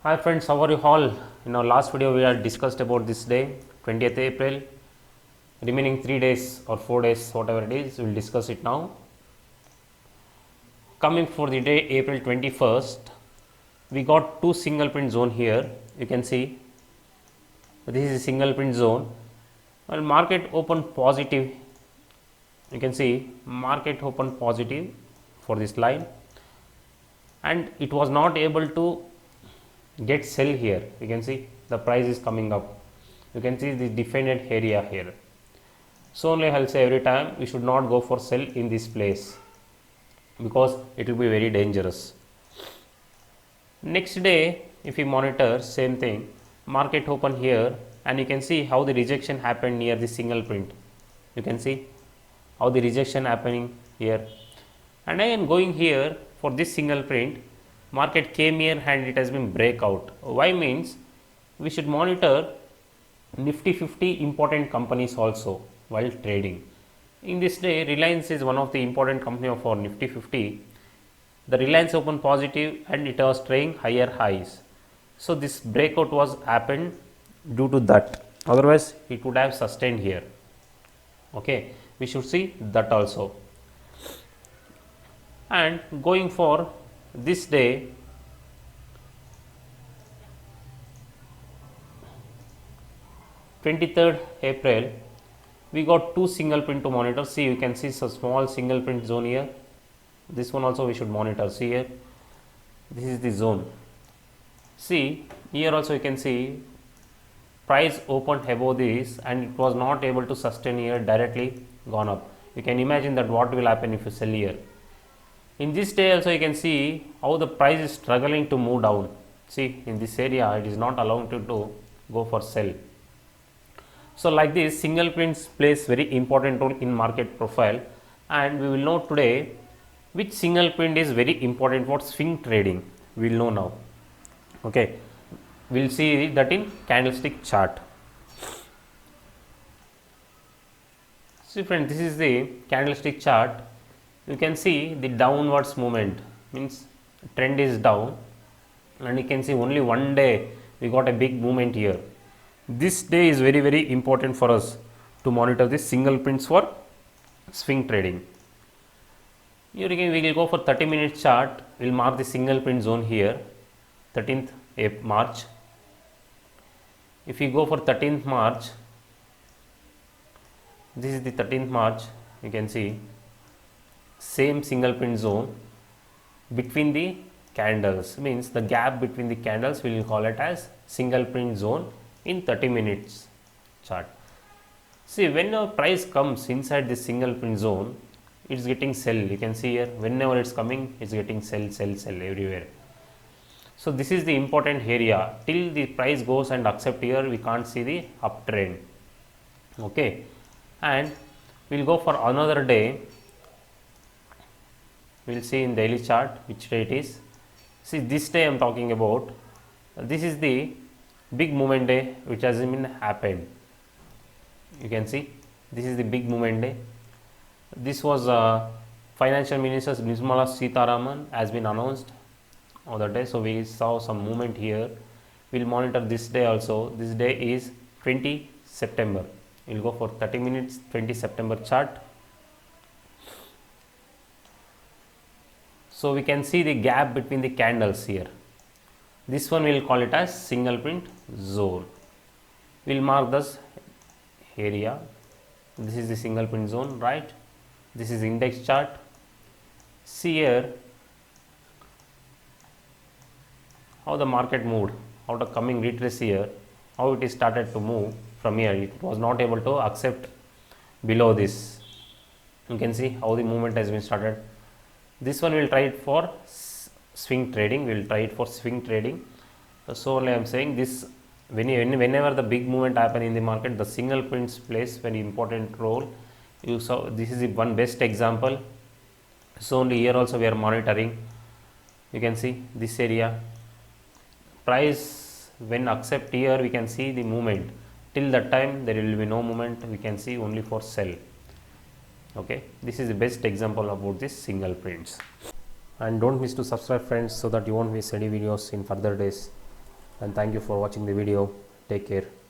Hi friends, how are you all? In our last video we had discussed about this day, 20th April, remaining 3 days or 4 days, whatever it is, we will discuss it now. Coming for the day April 21st, we got two single print zone here. You can see this is a single print zone. Well, market opened positive. You can see market opened positive for this line, and it was not able to get sell here. You can see the price is coming up. You can see the defended area here. So only I will say every time we should not go for sell in this place because it will be very dangerous. Next day, if we monitor, same thing, market open here, and you can see how the rejection happened near the single print. You can see how the rejection happening here, and again going here for this single print, market came here and it has been breakout. Why means we should monitor Nifty 50 important companies also while trading. In this day, Reliance is one of the important company for Nifty 50. The Reliance opened positive and it was trying higher highs. So this breakout was happened due to that. Otherwise, it would have sustained here. Okay, we should see that also. And going for this day, April 23rd, we got two single print to monitor. See, you can see some small single print zone here. This one also we should monitor. See here, this is the zone. See here also you can see price opened above this and it was not able to sustain here, directly gone up. You can imagine that what will happen if you sell here. In this day also you can see how the price is struggling to move down. See, in this area it is not allowing to go for sell. So like this, single prints plays very important role in market profile, and we will know today which single print is very important for swing trading. We will know now. Okay, we will see that in candlestick chart. See friend, this is the candlestick chart. You can see the downwards movement, means trend is down, and you can see only one day we got a big movement here. This day is very important for us to monitor this single prints for swing trading. Here again we will go for 30 minute chart. We will mark the single print zone here, 13th March. If we go for 13th March, this is the 13th March, you can see same single print zone between the candles, means the gap between the candles we will call it as single print zone in 30 minutes chart. See, when a price comes inside this single print zone, it's getting sell. You can see here, whenever it's coming, it's getting sell everywhere. So this is the important area. Till the price goes and accept here, we can't see the uptrend. Okay, and we'll go for another day. We'll see in daily chart which day it is. See, this day I'm talking about. This is the big movement day which has been happened. You can see this is the big movement day. This was Financial Minister Nirmala Sitharaman has been announced other day. So we saw some movement here. We'll monitor this day also. This day is 20 September. We'll go for 30 minutes 20 September chart. So we can see the gap between the candles here. This one we will call it as single print zone. We will mark this area. This is the single print zone, right? This is index chart. See here how the market moved after coming retrace here, how it is started to move from here. It was not able to accept below this. You can see how the movement has been started. This one we will try it for swing trading. We will try it for swing trading. So only I am saying this, whenever the big movement happen in the market, the single prints plays very important role. You saw this is the one best example. So only here also we are monitoring. You can see this area. Price when accept here, we can see the movement. Till that time there will be no movement. We can see only for sell. Okay, this is the best example about this single prints. And don't miss to subscribe friends, so that you won't miss any videos in further days. and thank you for watching the video. Take care.